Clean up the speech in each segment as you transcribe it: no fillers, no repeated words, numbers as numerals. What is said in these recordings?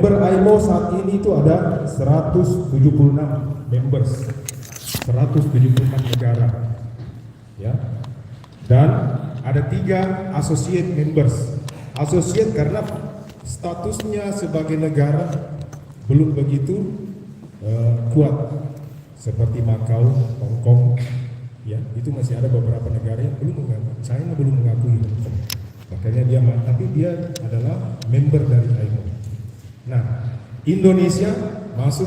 Member IMO saat ini itu ada 176 members, 176 negara, ya. Dan ada 3 associate members. Associate karena statusnya sebagai negara belum begitu kuat, seperti Macau, Hong Kong, ya. Itu masih ada beberapa negara yang belum mengakui. China belum mengakui Hong Kong. Makanya dia, tapi dia adalah member dari IMO. Nah, Indonesia masuk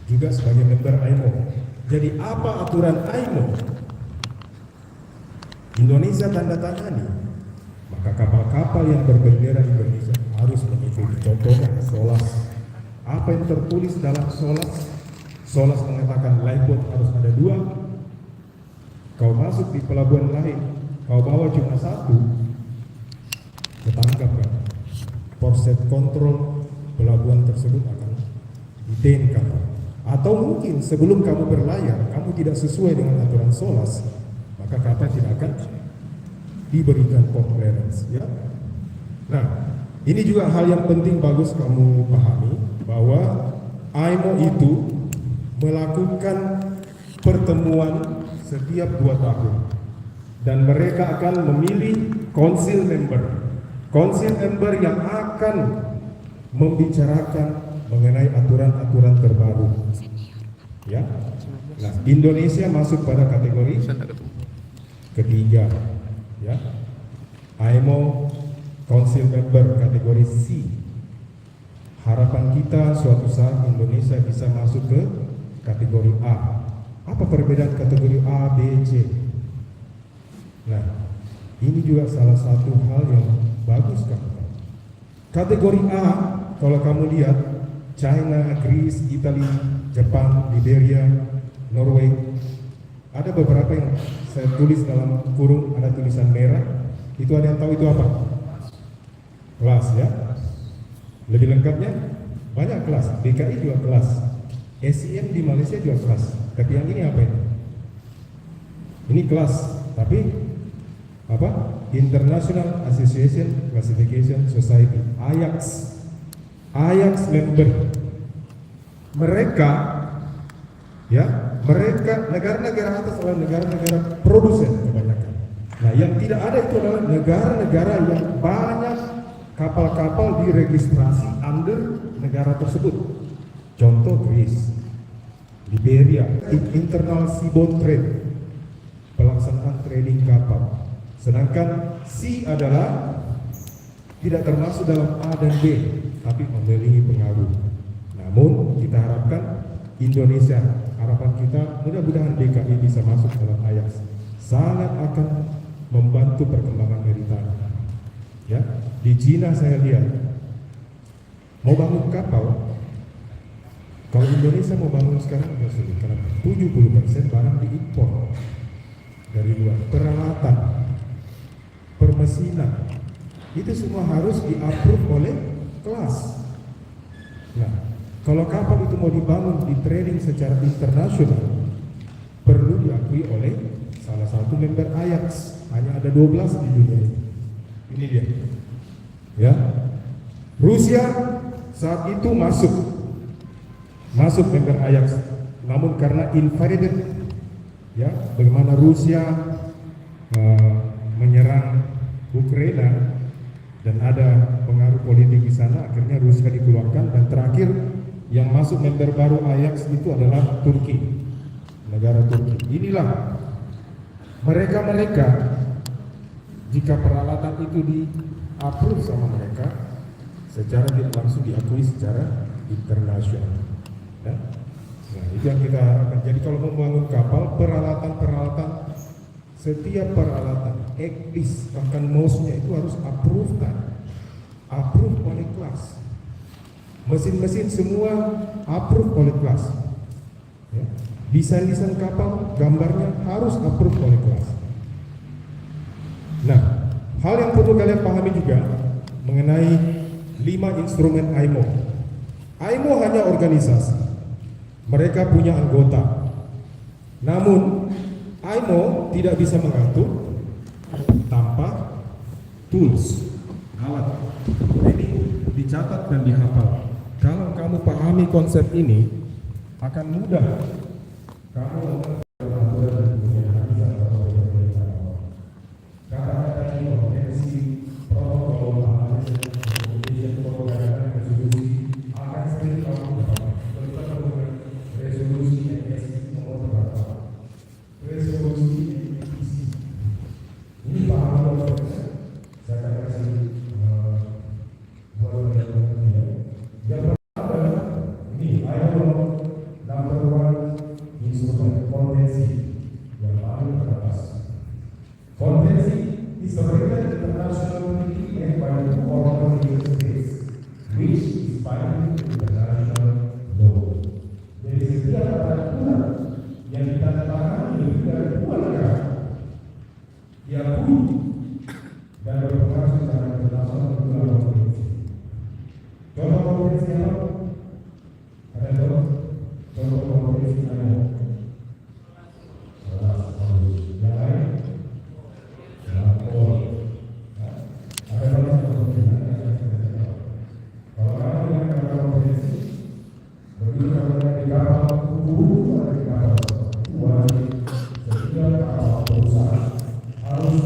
juga sebagai member IMO. Jadi apa aturan IMO? Indonesia tanda tangani, maka kapal-kapal yang berbendera Indonesia harus mengikuti. Contohnya SOLAS. Apa yang tertulis dalam SOLAS? SOLAS mengatakan lifeboat harus ada 2. Kau masuk di pelabuhan lain, kau bawa cuma 1, ketangkap kan? Porset kontrol pelabuhan tersebut akan detain kapal. Atau mungkin sebelum kamu berlayar, kamu tidak sesuai dengan aturan SOLAS, maka kapal tidak akan diberikan port clearance, ya. Nah, ini juga hal yang penting, bagus kamu pahami bahwa IMO itu melakukan pertemuan setiap 2 tahun dan mereka akan memilih council member yang akan membicarakan mengenai aturan-aturan terbaru, ya. Nah, Indonesia masuk pada kategori ketiga, ya. IMO Council Member kategori C. Harapan kita suatu saat Indonesia bisa masuk ke kategori A. Apa perbedaan kategori A, B, C? Nah, ini juga salah satu hal yang bagus kan. Kategori A, kalau kamu lihat, China, Greece, Italia, Jepang, Liberia, Norway, ada beberapa yang saya tulis dalam kurung, ada tulisan merah. Itu ada yang tahu itu apa? Kelas, ya. Lebih lengkapnya, banyak kelas. DKI juga kelas. SIM di Malaysia juga kelas. Tapi yang ini apa ini? Ini kelas, tapi apa? International Association Classification Society, AYAX member. Mereka, ya, negara-negara atas adalah negara-negara produsen kebanyakan. Nah, yang tidak ada itu adalah negara-negara yang banyak kapal-kapal diregistrasi under negara tersebut. Contoh Greece, Liberia, Internal Seaborne Trade, pelaksanaan trading kapal. Sedangkan C adalah tidak termasuk dalam A dan B, tapi memiliki pengaruh. Namun kita harapkan Indonesia, harapan kita mudah-mudahan DKI bisa masuk dalam AYAX. Sangat akan membantu perkembangan maritime. Ya, di Cina saya lihat mau bangun kapal. Kalau Indonesia mau bangun sekarang sudah sulit karena 70% barang diimpor dari luar. Peralatan, permesinan, itu semua harus di-approve oleh kelas. Nah, kalau kapal itu mau dibangun di trading secara internasional, perlu diakui oleh salah satu member AYAX. Hanya ada 12 di dunia ini. Ini dia, ya. Rusia saat itu masuk member AYAX, namun karena invaded, ya, bagaimana Rusia menyerang Ukraina dan ada pengaruh politik di sana, akhirnya Rusia dikeluarkan dan terakhir yang masuk member baru AYAX itu adalah Turki, negara Turki. Inilah mereka jika peralatan itu di-approve sama mereka, secara tidak langsung diakui secara internasional. Ya? Nah, itu yang kita harapkan. Jadi kalau membangun kapal, peralatan, setiap peralatan, eklis, bahkan mouse-nya itu harus approve oleh kelas. Mesin-mesin semua approve oleh kelas. Ya? Desain kapal, gambarnya harus approve oleh kelas. Nah, hal yang perlu kalian pahami juga mengenai 5 instrumen IMO. IMO hanya organisasi, mereka punya anggota. Namun IMO tidak bisa mengatur tanpa tools, alat. Ini dicatat dan dihafal. kamu pahami konsep ini, akan mudah kamu aturan dunia hadis atau kata-kata ini konvensi protokol kemudian program resolusi akan sering kamu dapat resolusi NSC nomor berapa, resolusi NSC ini paham konsepnya. Saya akan kasih buat yang pertama ini ILO number 1 instrumen konvensi yang paling teratas. Konvensi is a written international treaty made by the United States, which is binding international law. Jadi setiap peraturan yang ditandatangani lebih dari 2 negara diakui dan berpengaruh secara internasional dalam konvensi. Contoh konvensi apa? Ada contoh konvensi apa? Yang lain? Ada konvensi. Kalau kamu yang kata konvensi, begitu kamu yang di kapal kubu atau di kapal wajib setiap kapal perusahaan harus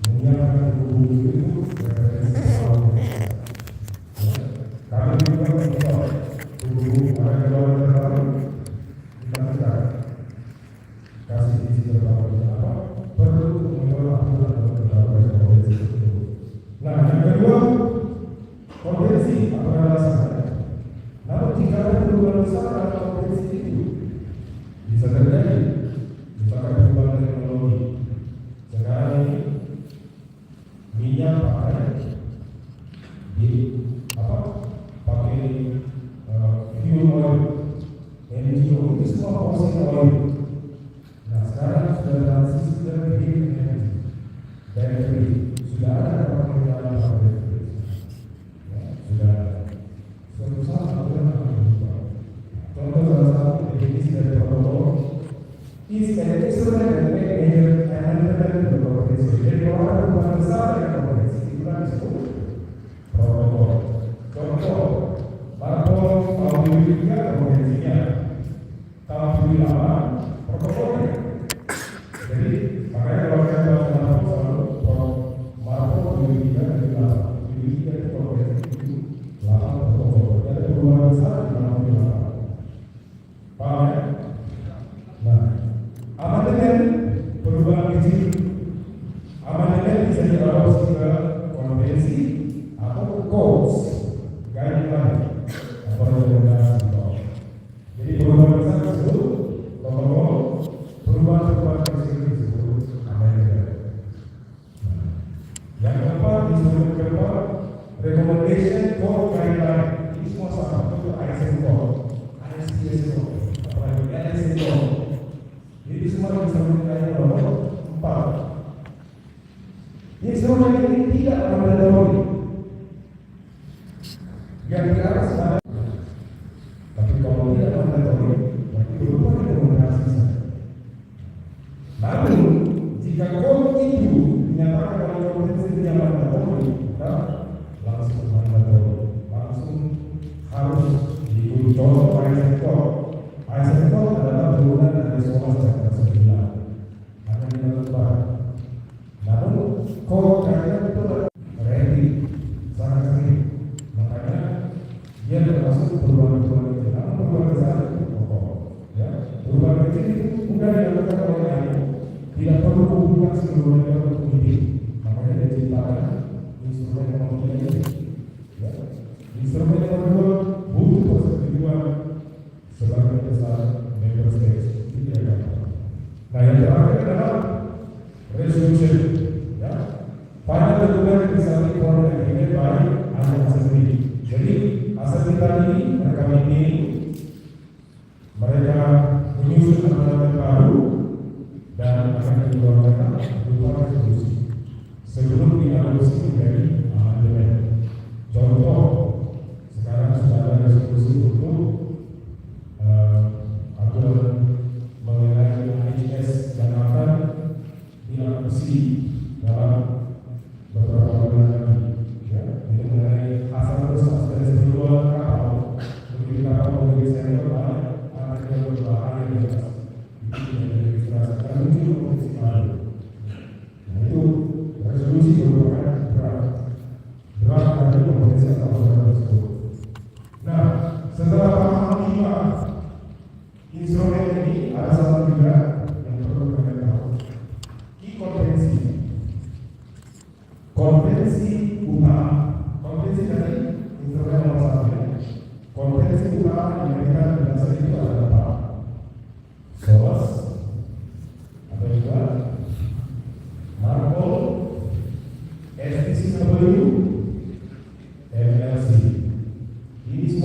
menyiapkan kubu itu referensi kapal. Kami juga mencoba kubu ada keluar terbaru kita kasih isi terbaru apa perlu mencoba aturan terbaru konvensi itu. Nah, yang kedua konvensi apa alasannya? Namun jika ada perubahan besar dalam konvensi itu bisa terjadi, misalkan perubahan teknologi. Sekarang ini minyak pakai di pakai fuel oil, energy oil, itu semua fossil oil. Nah sekarang sudah transisi ke green energy, battery, sudah ada penggunaan battery, sudah suatu saat aturan akan berubah. Contoh salah satu definisi dari protokol is an instrument that may measure an element of konvensi. Jadi kalau ada perubahan besar dengan konvensi, itulah disebut protokol. Contoh, parpol tahun 2003 konvensinya, tahun 2008 protokolnya. Jadi makanya kalau kita bahas parpol selalu parpol 2003 dan 2008. 2003 itu konvensi itu 8 protokol. Jadi ada perubahan besar di dalam 2008. Paham ya? Nah, amandemen perubahan kecil. Amandemen bisa diadopsi ke konvensi atau codes, guideline atau rekomendasi. Jadi perubahan besar tersebut protokol, perubahan kecil disebut amandemen. Yang keempat, instrumen keempat, recommendation code guideline. Ini semua sama, itu ISO code, ISO code, apalagi NSC code. Jadi semua bisa menjadi nomor 4. Instrumen ini tidak mandatori. Yang di atas ada, tapi kalau tidak mandatori, berarti berupa rekomendasi saja. Namun jika kode itu dinyatakan oleh konvensi yang mandatori, langsung mandatori, langsung harus diikuti. Contoh ISO adalah turunan dari Solas chapter 9 akan dilakukan. Namun kodenya itu ready sangat sering, makanya dia termasuk perubahan-perubahan kecil. Namun perubahan besar itu pokok, ya. Perubahan kecil itu mudah dilakukan oleh ILO, tidak perlu hubungan seluruh negara untuk ini. Makanya dia ciptakan instrumen konvensi. Ya. Instrumen yang kedua butuh persetujuan sebagai besar member states. Nah yang terakhir adalah resolution. Ya, pada dokumen bisa dibuat agreement by assembly. Jadi assembly tadi mereka meeting, mereka menyusun aturan baru dan akan dikeluarkan berupa resolusi sebelum diadopsi menjadi amandemen. Contoh, sekarang sudah ada resolusi untuk aturan mengenai IHS dan akan diadopsi dalam beberapa bulan lagi. Ya, ini mengenai asal usul dan keseluruhan kapal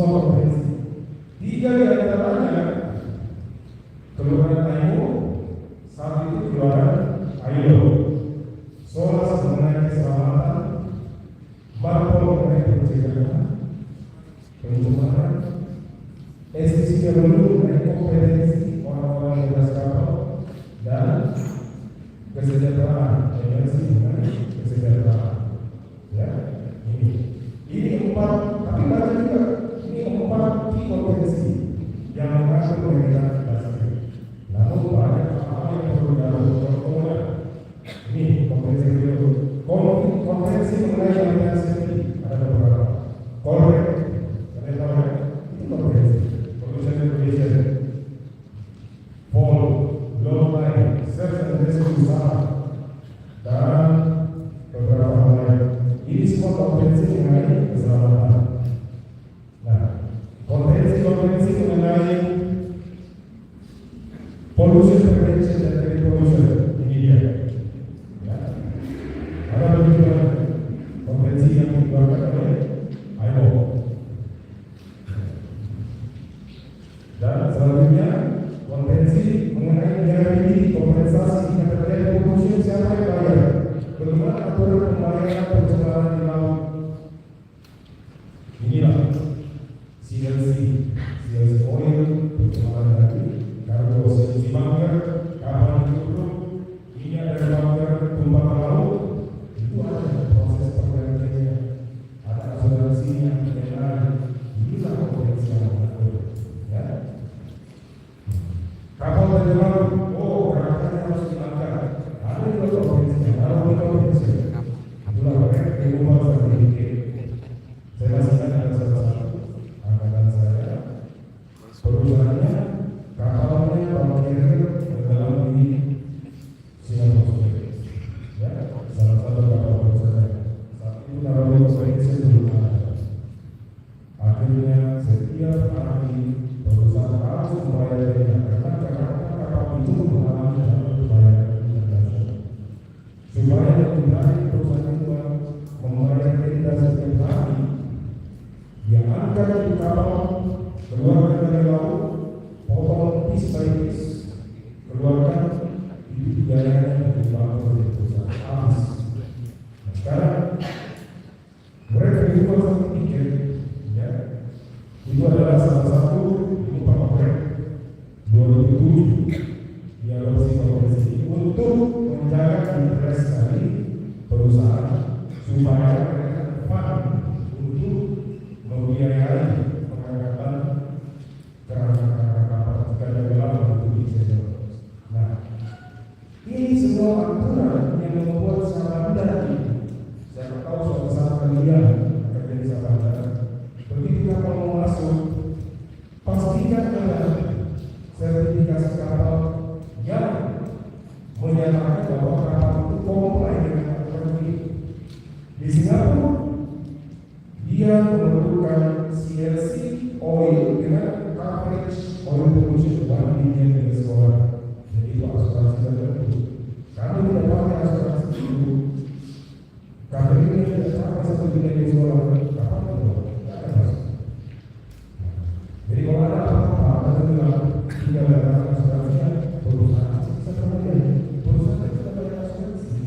semua kompetensi. 3 di antaranya keluaran IMO, saat itu keluaran ILO, SOLAS mengenai keselamatan, MARPOL mengenai pencegahan pencemaran, STCW mengenai kompetensi orang-orang yang bebas kapal, dan kesejahteraan energi mengenai kesejahteraan. Ya, ini 4, tapi banyak juga. Ini 4 key kompetensi yang mengatur pendidikan dasar. Namun banyak hal yang perlu dilakukan. Ini kompetensi itu. Kompetensi mengenai jaminan safety ada beberapa. Korek, itu kompetensi. Pollution regulation, fall, low line, search and rescue usaha, dan beberapa hal lain. Ini semua kompetensi mengenai keselamatan. Nah, kompetensi mengenai pollution prevention dan repollution ini dia. Ya. Ada begitu kompetensi yang dikeluarkan oleh IMO. Dan selanjutnya kompetensi mengenai liability, kompensasi jika terjadi pollution, siapa yang bayar? Bagaimana aturan pembayaran pencemaran di laut? Inilah CLC oil, pencemaran tadi, kargo CLC bunker, kapal ditutup, minyak dari bunker tumpah ke laut, itu ada proses pergantiannya, ada asuransinya, inilah kompetensi yang mengatur. Ya. Kapal dari laut, kapalnya harus diangkat. Ada juga kompetensinya, ada kompetensi. Itulah mereka yang sertifikat. Saya masih ada salah satu angkatan saya, perusahaannya kapalnya parkir dalam di Singapura. Ya, salah satu kapal perusahaan. Saat itu naruh kompetensi belum ada. Akhirnya setiap hari perusahaan harus membayarnya karena kapal itu mengalami pembayaran internasional. Supaya menghindari perusahaan itu membayar denda setiap hari, dia angkat di kapal, keluarkan dari laut, potong piece by piece, keluarkan itu biayanya dibantu oleh perusahaan habis. Nah, sekarang mereka dijual satu tiket, ya, itu adalah salah satu upah mereka 2007 dia bersih kompetensi untuk menjaga interest dari perusahaan supaya mereka dapat untuk membiayai pengangkatan kerangka kapal jika ada dalam untuk bisa. Nah, ini semua aturan yang membuat sahabat tadi. Saya tahu suatu saat kalian akan jadi sahabat. Begitu kapal mau masuk, pastikan ada sertifikasi kapal yang menyatakan bahwa kapal itu comply dengan aturan ini. Di Singapura, dia memerlukan CLC oil dengan coverage oil pollution 1 million US dollar. Jadi itu asuransi tertentu. Kami tidak pakai asuransi itu. Kami ini tidak pakai 1 million US dollar. Kapal itu tidak ada masuk. Jadi kalau ada apa-apa, ada tidak ada asuransinya, perusahaan bisa terbayar. Perusahaan tidak bayar asuransi.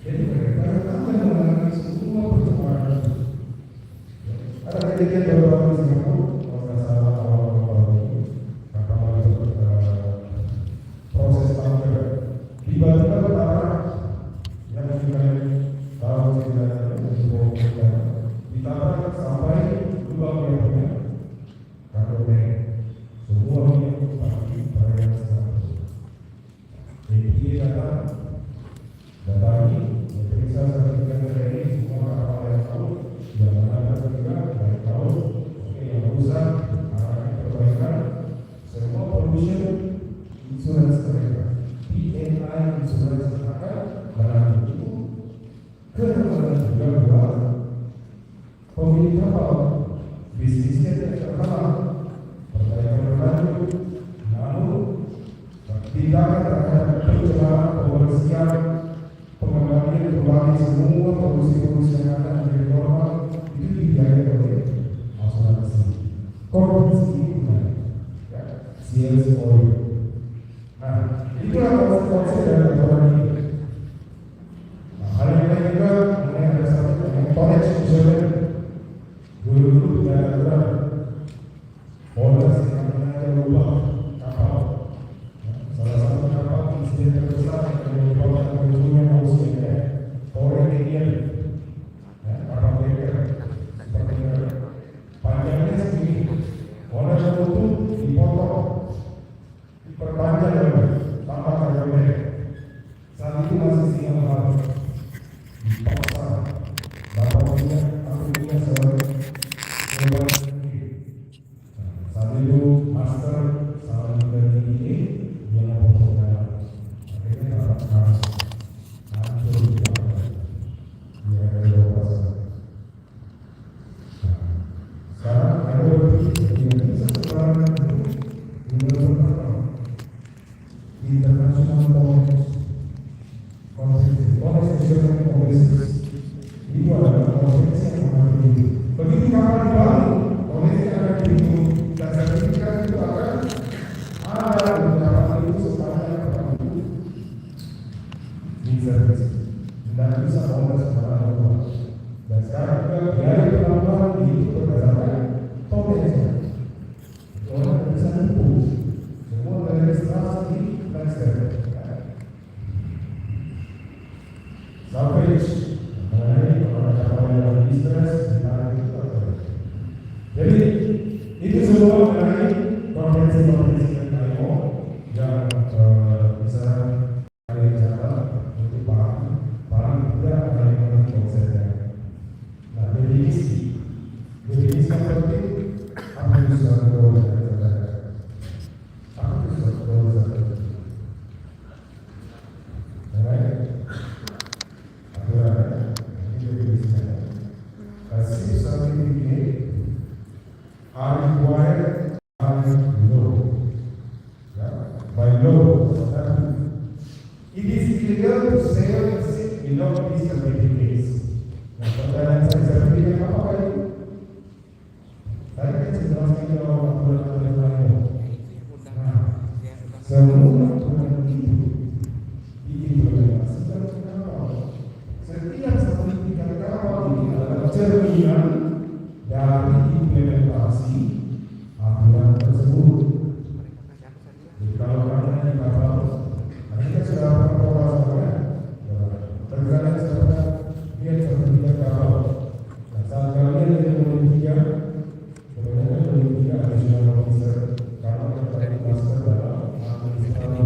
Jadi mereka akan menangani semua pencemaran. Ada kejadian beberapa di Singapura, kalau tidak salah awal-awal ini, kapal proses tanker tiba-tiba bertabrakan, yang mungkin tahu ceritanya, ditabrak sampai lubang yang punya kargo tank. Semua ini pasti perayaan Singapura. Jadi dia datangi, periksa sertifikat dari semua kapal yang tahu, yang mana ada sertifikat yang tahu, yang rusak, arahkan perbaikan, semua pollution insurance mereka, PNI insurance akan menanggung itu. Karena juga buat pemilik kapal, bisnisnya tidak terhalang, perbaikan berlanjut, namun tindakan terhadap pencemaran, pembersihan, pengembalian kembali semua polusi-polusi yang ada menjadi normal itu dibiayai oleh asuransi. kondisi lingkungan, ya, CSO. Nah, itulah konsep dari aturan ini. Nah, hal yang lain juga mengenai ada satu yang toleks misalnya dulu tidak ada aturan polres yang namanya lubang kapal. Salah satu kapal insiden terbesar yang menyebabkan kemunculan manusia, Korean, kapal tanker seperti panjangnya segini, oleh itu dipotong, diperpanjang lagi, tambah karbon. Saat itu masih siang malam, dipaksa, bapaknya, akunya sebagai saat itu master salah dari ini yang memotongkan, akhirnya harus hancur di dalam, ya ada operasi. Sekarang ada yang bisa sekarang internasional konferensi itu adalah konferensi yang sangat tinggi. Begitu kapal dibangun, konferensi akan dibangun dan sertifikat itu akan ada beberapa itu sepanjang kapal itu di servis. Tidak bisa konferensi sepanjang kapal. Dan sekarang juga biaya penambahan itu berdasarkan potensi. Orang bisa nipu semua dari registrasi dan servis. Sampai mengenai kapal yang registrasi dan itu. Jadi itu semua mengenai konferensi IMO yang bisa kalian catat untuk paham tidak mengenai konsepnya. Nah, definisi yang penting apa yang sudah it is illegal to sail a ship without these certificates. Nah, pertanyaan saya, sertifikat apa itu? Saya kan jelaskan kalau aturan lain. Nah, semua aturan itu diimplementasikan ke kapal. Setiap sertifikat kapal ini adalah cerminan dari implementasi aturan tersebut. Jadi kalau kalian di kapal, kita sudah berkomunikasi, terkadang sudah lihat sertifikat kapal. Nah, saat kalian yang menunjukkan, sebenarnya menunjukkan additional officer karena terkait master dalam administrasi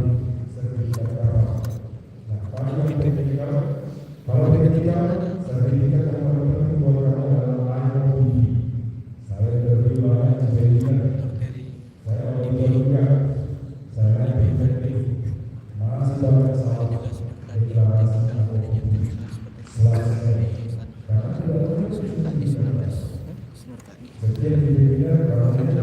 sertifikat kapal. Nah, kalau ketika sertifikat yang paling penting buat kamu adalah IOB. Saya lebih banyak menjadikan saya auditor juga. Saya efektif. Masih banyak salah deklarasi selesai. Karena tidak ada setiap dirinya kalau mereka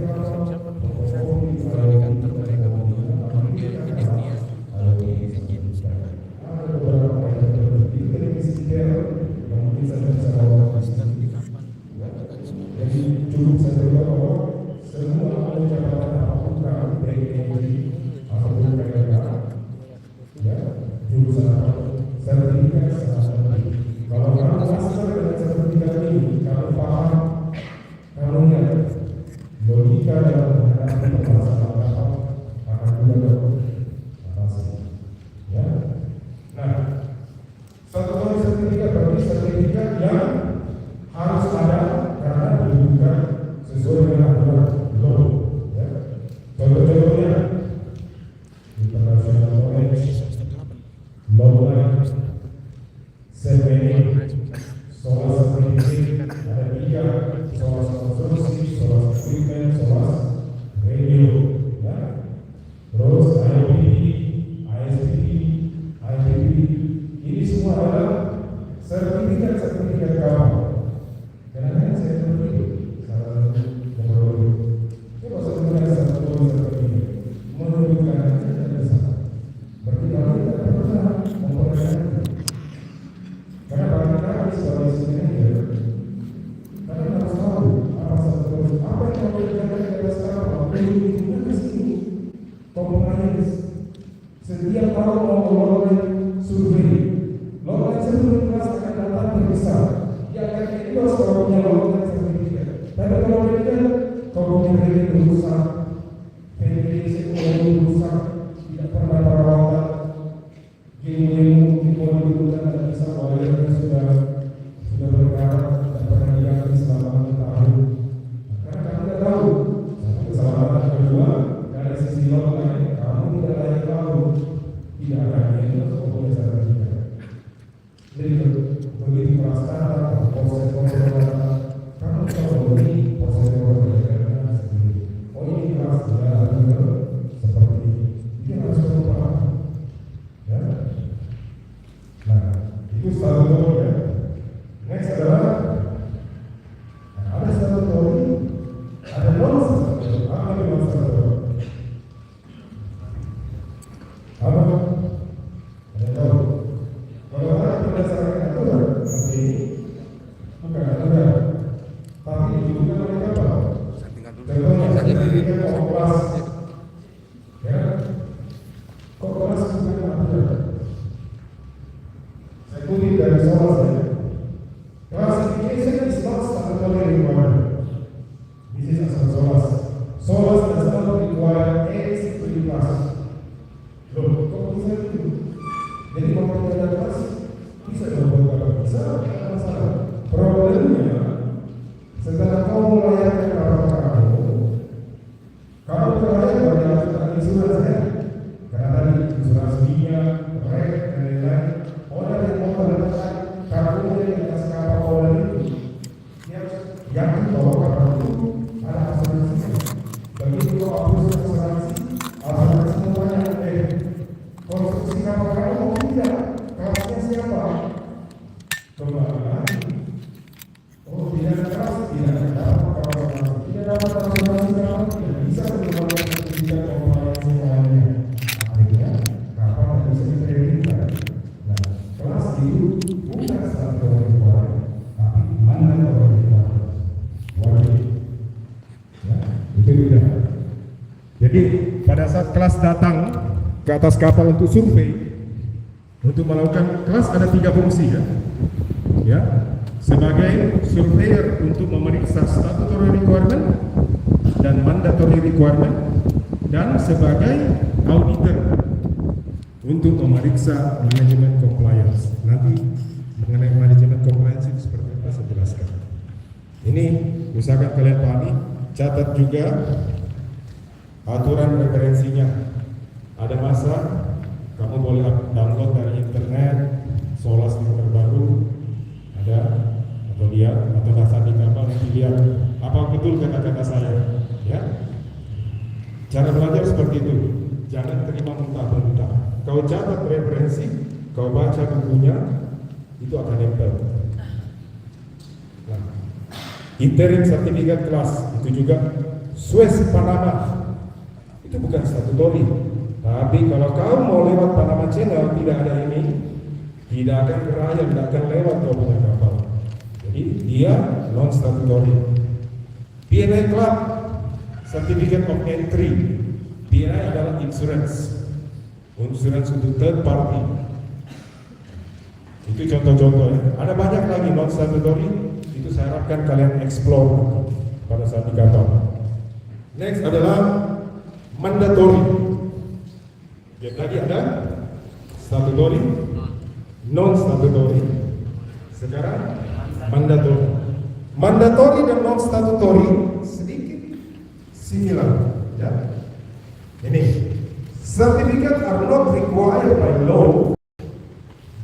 jadi cukup saya beritahu bahwa semua jabatan apapun kan baik energi ataupun PKK ya jurusan apa sertifikat sangat. Kalau kamu master dengan sertifikat ini, kamu paham, kamu ingat logika dalam menghadapi permasalahan apa akan juga atasi. Ya, nah satu kali sertifikat berarti sertifikat yang harus ada karena dibutuhkan sesuai dengan aturan law. Ya. Contoh-contohnya international knowledge, law compliance. Setiap tahun mau online survei, lowongan sebelum kelas akan datang terbesar. Dia akan endorse kalau punya lowongan sertifikat. Tapi kalau mereka kalau punya berusaha, ekonomi berusaha, tidak pernah perawatan, ilmu dibutuhkan dan bisa walaupun sudah berkarat, tidak pernah diganti selama 6 tahun. Karena kamu tidak tahu keselamatan kedua dari sisi lowongan kamu tidak layak tahu, tidak akan endorse oleh sertifikat. Jadi begitu perasaan proses kamu tahu ini proses berjalan sendiri. Oh ini kelas tidak seperti ini. Ini harus kamu paham. Ya. Nah itu satu teori ya. Next adalah ada satu teori, ada non-statutory. Apa itu non-statutory? Apa? Ada tahu? Kalau ada berdasarkan aturan seperti ini, maka ada. Tapi dibutuhkan oleh apa? Contohnya sertifikat kelas, ya, kelas bukan aturan. Saya kutip dari soal saya. Classification is not statutory requirement. This is asal solas. Solas does not require any security class. Loh, kok bisa itu? Jadi kalau kita ada kelas, bisa dong kalau bisa, tidak masalah. Problemnya, setelah kamu melayani kamu terlayani pada asuransi insuransi ya. Karena tadi insuransi minyak, rek, dan lain-lain. Orang yang mau mendapatkan kartu yang atas kapal orang itu, dia yakin bahwa kapal itu ada asuransi. Begitu kalau asuransi semuanya konstruksi kapal kamu mau tidak, kelasnya siapa? Coba oh tidak ada kelas, tidak ada kapal tidak dapat asuransi kapal, tidak bisa menggunakan sertifikat kompliansi semuanya. Akhirnya kapal tidak bisa diterima. Nah, kelas itu bukan satu orang, tapi mana orang wajib. Ya, itu tidak. Jadi pada saat kelas datang ke atas kapal untuk survei, untuk melakukan kelas ada 3 fungsi ya, sebagai surveyor untuk memeriksa statutory requirement dan mandatory requirement, dan sebagai auditor untuk memeriksa manajemen compliance. Nanti mengenai manajemen compliance itu seperti apa saya jelaskan. Ini usahakan kalian pahami, catat juga aturan referensinya. Ada masa kamu boleh download dari internet, Solas yang terbaru ada, atau lihat, atau dasar di kapal nanti lihat apa betul kata-kata saya. Ya, cara belajar seperti itu. Jangan terima mentah-mentah. Kau catat referensi, kau baca bukunya, itu akan nempel. Nah, interim sertifikat kelas itu juga Suez Panama. Itu bukan statutory. Tapi kalau kau mau lewat Panama Channel tidak ada ini, tidak akan berlayar, tidak akan lewat kau punya kapal. Jadi dia non statutory. PNI Club Certificate of Entry. PNI adalah insurance untuk third party. Itu contoh-contoh ya. Ada banyak lagi non statutory. Itu saya harapkan kalian explore pada saat di kapal. Next adalah mandatory. Jadi tadi ada statutory, non statutory. Sekarang mandatory. Mandatory dan non statutory sedikit similar. Ya. Ini certificate are not required by law,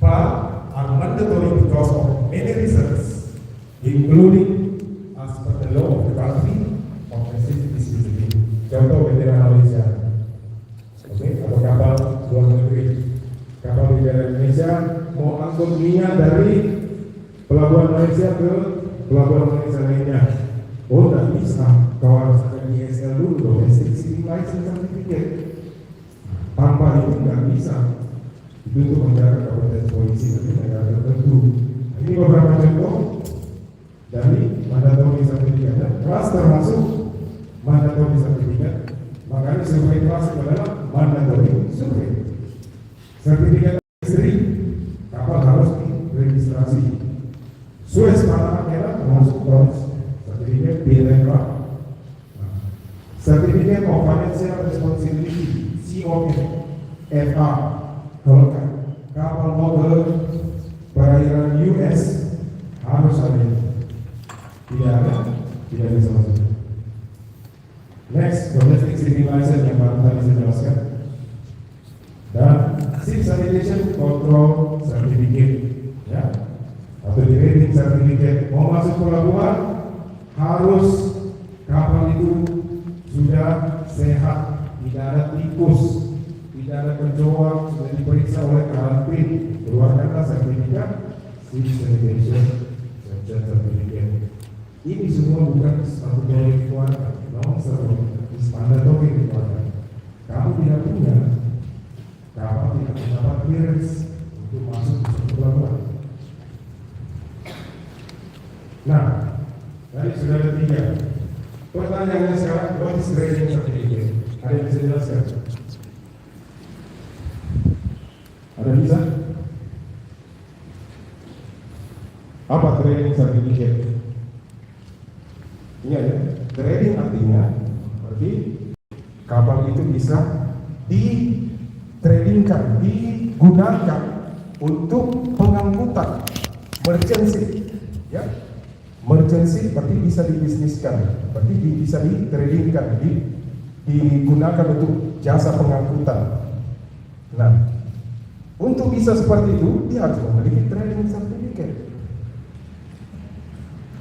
but are mandatory because of many reasons, including as per the law of the country of reciprocity. Contoh bendera Malaysia. Atau kapal luar negeri, kapal bendera Indonesia mau angkut minyak dari pelabuhan Malaysia ke pelabuhan Malaysia lainnya. Oh, tidak bisa. Kau harus ada ISL dulu, domestic shipping license certificate. Tanpa itu tidak bisa. Itu untuk menjaga kompetensi polisi dari negara tertentu. Ini beberapa contoh dari mandatory certificate. Kelas termasuk mandatory certificate. Makanya sebagai kelas adalah mandatory. survei. Sertifikat istri, kapal harus diregistrasi. Suez Panama Canal termasuk bronze. Sertifikat BLFA. Certificate of Financial Responsibility (COFA). Kalau kapal mau ke perairan US harus ada. Tidak ada, tidak bisa masuk. Next, domestic shipping license yang baru tadi saya jelaskan. Dan ship sanitation control certificate, ya, atau rating certificate. Mau masuk pelabuhan harus kapal itu sudah sehat, tidak ada tikus, tidak ada kecoa, sudah diperiksa oleh karantin, keluarkanlah sertifikat ship sanitation certificate. Ini semua bukan satu dari dikeluarkan, namun mandatory dikeluarkan. Kamu tidak punya, kamu tidak mendapat clearance untuk masuk ke suatu pelabuhan. Nah, tadi sudah ada 3. Pertanyaannya sekarang, what is trading certificate? Ada yang bisa jelaskan? Ada bisa? Apa trading certificate? Iya ya, trading artinya berarti kapal itu bisa ditradingkan, digunakan untuk pengangkutan merchant ship, ya. Merchant ship berarti bisa dibisniskan, berarti bisa ditradingkan, digunakan untuk jasa pengangkutan. Nah, untuk bisa seperti itu dia harus memiliki trading certificate.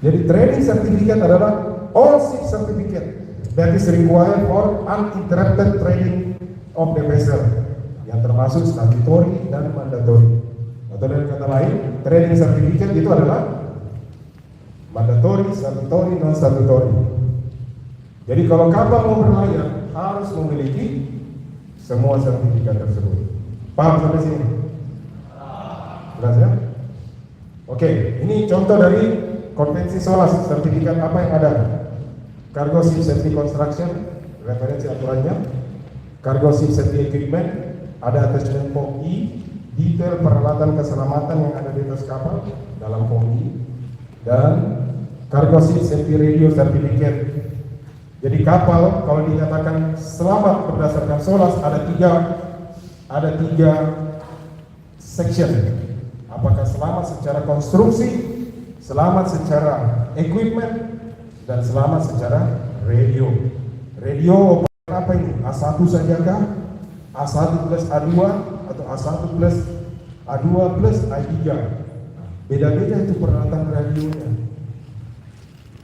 Jadi trading certificate adalah all ship certificate that is required for uninterrupted trading of the vessel, yang termasuk statutory dan mandatory. Atau dengan kata lain, trading certificate itu adalah mandatory, statutory, non statutory. Jadi kalau kapal mau berlayar harus memiliki semua sertifikat tersebut. Paham sampai sini? Jelas ya? Oke, ini contoh dari konvensi SOLAS. Sertifikat apa yang ada? Cargo Ship Safety Construction, referensi aturannya. Cargo Ship Safety Agreement, ada attachment form E, detail peralatan keselamatan yang ada di atas kapal dalam form E, dan Cargo Ship Safety Radio Certificate. Jadi kapal kalau dinyatakan selamat berdasarkan SOLAS ada tiga section. Apakah selamat secara konstruksi, selamat secara equipment, dan selamat secara radio. Radio apa ini? A1 saja kah? A1 plus A2 atau A1 plus A2 plus A3? Beda-beda itu peralatan radionya.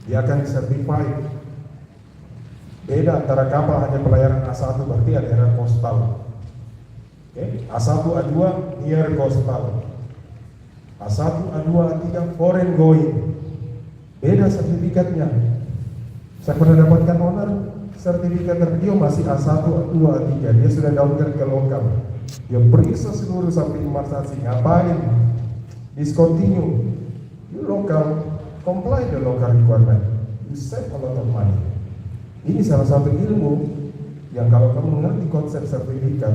Dia akan certified. Beda antara kapal hanya pelayaran A1 berarti ada daerah coastal. Oke, A1 A2 near coastal. A1 A2 A3 foreign going. Beda sertifikatnya. Saya pernah dapatkan owner sertifikat radio masih A1 A2 A3. Dia sudah downgrade ke lokal. Dia periksa seluruh sampai imarsasi. Ngapain? Discontinue. You local, comply the local requirement. You save a lot of money. Ini salah satu ilmu yang kalau kamu mengerti konsep sertifikat,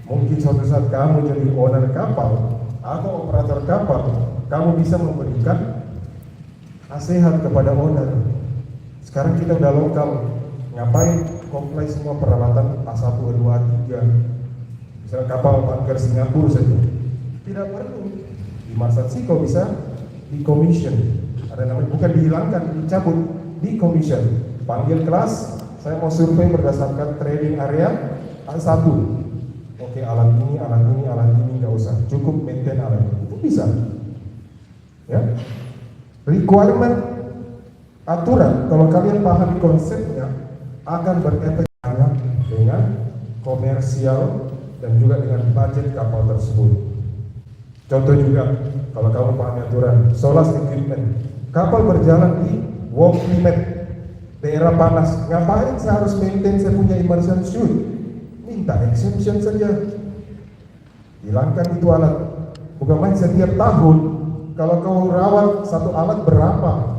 mungkin suatu saat kamu jadi owner kapal atau operator kapal, kamu bisa memberikan nasihat kepada owner. Sekarang kita udah lokal, ngapain comply semua peralatan A1, A2, A3? Misalnya kapal bunker Singapura saja, tidak perlu. Di Marsatsi kau bisa di-commission, ada namanya, bukan dihilangkan, dicabut, di-commission. Panggil kelas, saya mau survei berdasarkan trading area A1. Oke, alat ini nggak usah, cukup maintain alat ini, itu bisa. Ya, requirement aturan, kalau kalian pahami konsepnya, akan berefek banyak dengan komersial dan juga dengan budget kapal tersebut. Contoh juga, kalau kamu pahami aturan, SOLAS equipment, kapal berjalan di warm climate, daerah panas, ngapain saya harus maintain saya punya immersion suit? Minta exception saja, hilangkan itu alat. Bukan main setiap tahun, kalau kau rawat satu alat berapa?